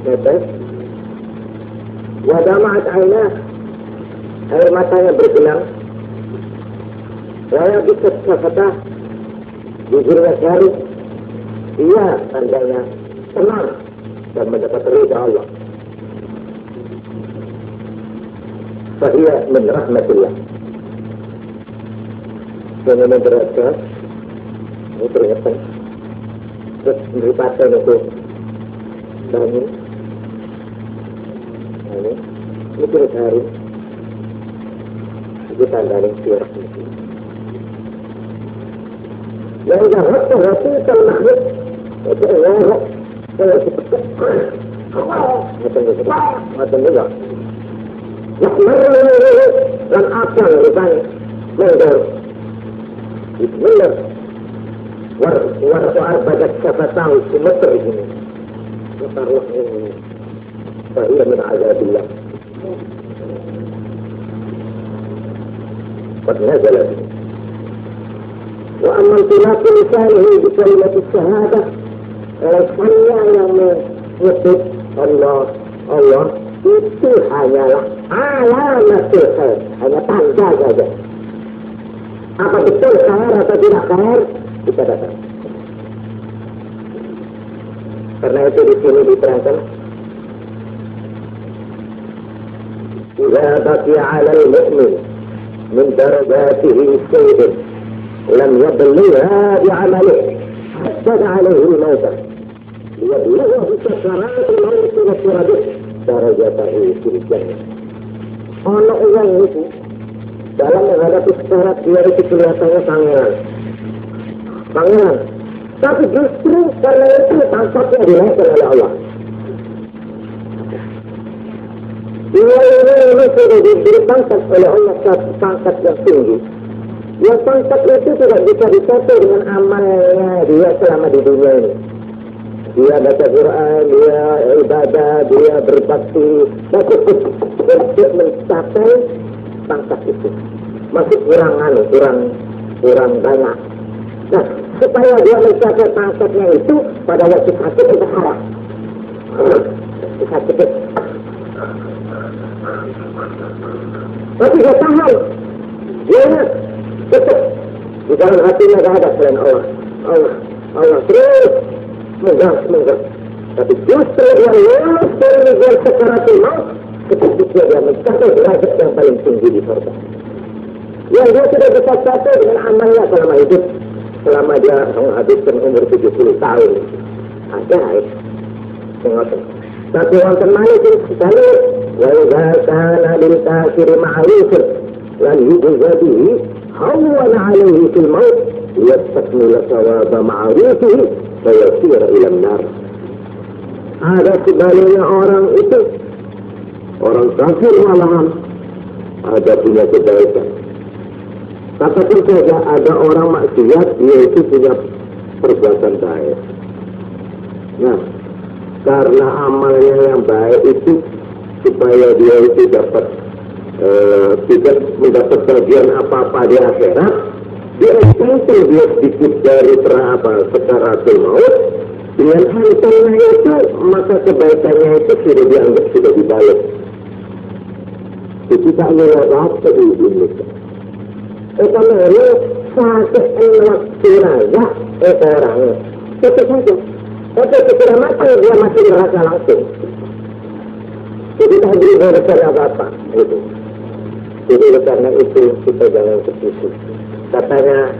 netes, wadamat ainah, air matanya bergelang, saya bisa kata, jujurnya syarif, dia tandanya tenang dan mendapat ridha Allah. Fahiyya min rahmatillah. Dengan berasa, ini teringatkan. Terus meripatkan itu bangun. Ini terus hari. Itu tandanya siar. Yang jahat terhati termakhluk. Itu orang. Kalau seperti macam juga. Dan apa yang ditanya? Mendengar. Bismillah. Warga badak siapa tahu simetri ini. Taruh ini. Fahiyya min azabillah. Qad nazalat. Wa amman tilaqi lisanihi bi kalimati syahadah. Rasanya yang menyebut Allah itu hanyalah alamat khair, hanya tanda saja. Apa betul khair atau tidak khair? Kita datang. Karena itu di sini diterangkan, "Idza baqiya 'ala al-mu'min min darajatihi shay'un lam yablugha bi'amalihi hatta 'alayhi al-maut liyablughha bi sakaratil maut wa surabih darajatahu fil jannah." Ono orang itu dalam menghadapi syarat dia itu kelihatannya pangeran. Tapi justru karena itu pangkatnya dinaikkan oleh Allah. Dia ini sudah diberi pangkat oleh Allah, pangkat yang tinggi. Yang pangkat itu tidak bisa dicapai dengan amalnya dia selama di dunia ini. Dia baca Quran, dia ibadah, dia berbakti, untuk mencapai pangkat itu. Masih kurang banyak. Nah, supaya dia mencapai pangkatnya itu pada waktu sakit itu harap. Sakit. Tapi dia tahan. Dia tetap di dalam hatinya tidak ada selain Allah. Allah terus semoga. Tapi justru yang lolos dari negara sakaratul maut, ketika dia mencapai derajat yang paling tinggi di surga. Yang dia sudah bisa capai dengan amalnya selama hidup. Selama dia menghabiskan umur 70 tahun. Ajaib. Tengok. Tapi wonten malih sekali. Wa idza kana lil kafiri ma'rufun lan yujzabihi hawwan 'alaihi fil maut yastakmila thawaba ma'rufihi fa yasira ila an-nar. Ada sebaliknya orang itu, orang kafir malahan ada punya kebaikan. Katakan saja ada orang maksiat, dia itu punya perbuatan baik. Nah, karena amalnya yang baik itu, supaya dia itu dapat tidak mendapat bagian apa-apa di akhirat, dia itu dia sedikit dari sekaratul maut, Dengan hantarnya itu, maka kebaikannya itu sudah dianggap sudah dibalik. Jadi tak melewat ke Indonesia. Karena ini sakit waktu raja orangnya. Itu saja. Tapi ketika mati dia masih merasa langsung. Jadi tak beri apa-apa. Gitu. Jadi karena itu kita jangan ketipu. Katanya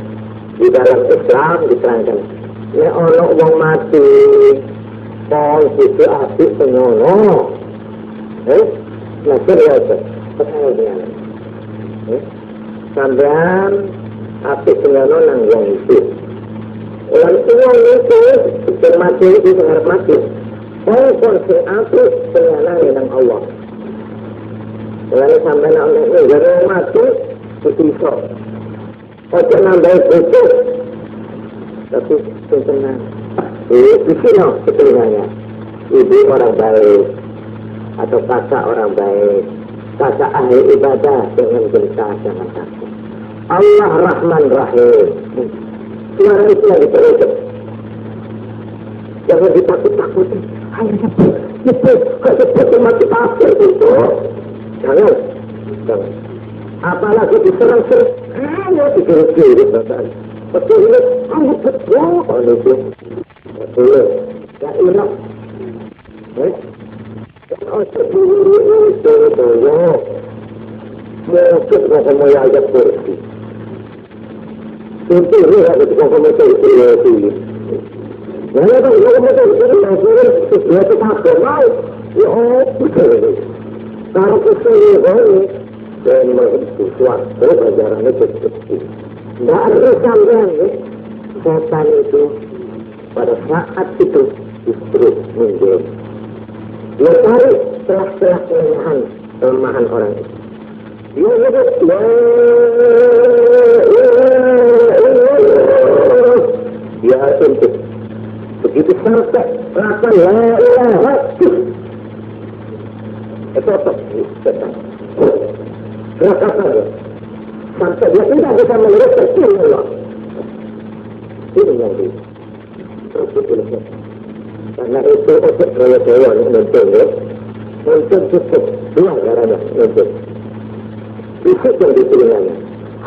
di dalam Islam diterangkan. Ya ono wong mati, kau itu api penyono. Nasir ya itu, percaya dengan. Sampean api penyono nang wong itu. Orang itu wong itu mati itu sangat mati. Kau konsi api penyono nang Allah. Lalu sampean ono yang mati itu. Ojo nambah itu. Tapi tenang. Di sini setelahnya. Ibu orang baik atau kakak orang baik, kakak ahli ibadah dengan gentar jangan takut. Allah Rahman Rahim. Suara itu yang diteruskan. Jangan ditakut-takuti. Ayo cepat, cepat mati kafir itu. Jangan. Apalagi diserang-serang. Ayo dikira-kira bapak. Betul, kamu betul. Oh, itu. Betul. Ya, enak. Oh, betul. Mungkin kalau mau ajak kursi. Itu ya, kalau mau kursi. Ya, kalau mau kursi, ya kita mau. Ya, betul. Kalau kursi ini, dan sesuatu ajarannya seperti tidak ada sampean setan itu pada saat itu justru muncul. Dia cari celah-celah kelemahan orang itu. Dia nyebut dia untuk begitu sampai rasa la ilaha itu apa? Setan. Rasa saja. Sampai dia tidak bisa meluruskan ilmu Allah. Ini yang terus. Karena itu untuk proyek-proyek yang nonton cukup dua caranya nonton. Itu yang diterimanya.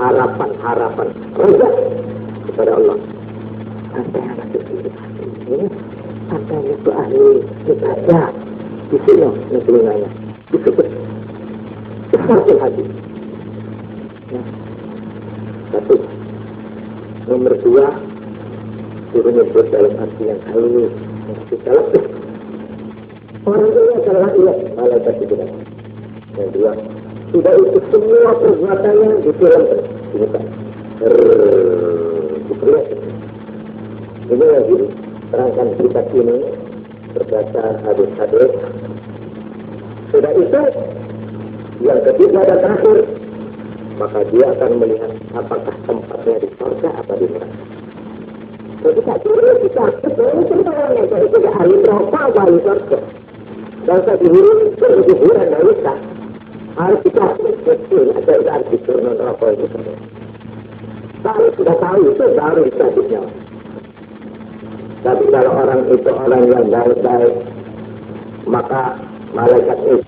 Harapan, raja kepada Allah. Sampai anak itu ini, sampai itu ahli ibadah. Di sini diterimanya. Itu besar hati. Satu, nomor dua, suruh nyebut dalam arti yang halus, dalam orang ini adalah ia malaikat itu. Yang dua, sudah itu semua perbuatannya difilmkan, bukan diperlihatkan. Ini lagi terangkan kitab ini berdasar hadis-hadis. Sudah itu, yang ketiga dan terakhir. Maka dia akan melihat apakah tempatnya di surga atau di neraka. Jadi tak kira kita sebenarnya jadi tidak ahli neraka atau ahli surga. Dan saya dihiburan dari kita harus kita betul ada arti turun neraka itu. Kalau sudah tahu itu baru bisa dijawab. Tapi kalau orang itu orang yang baik-baik, maka malaikat itu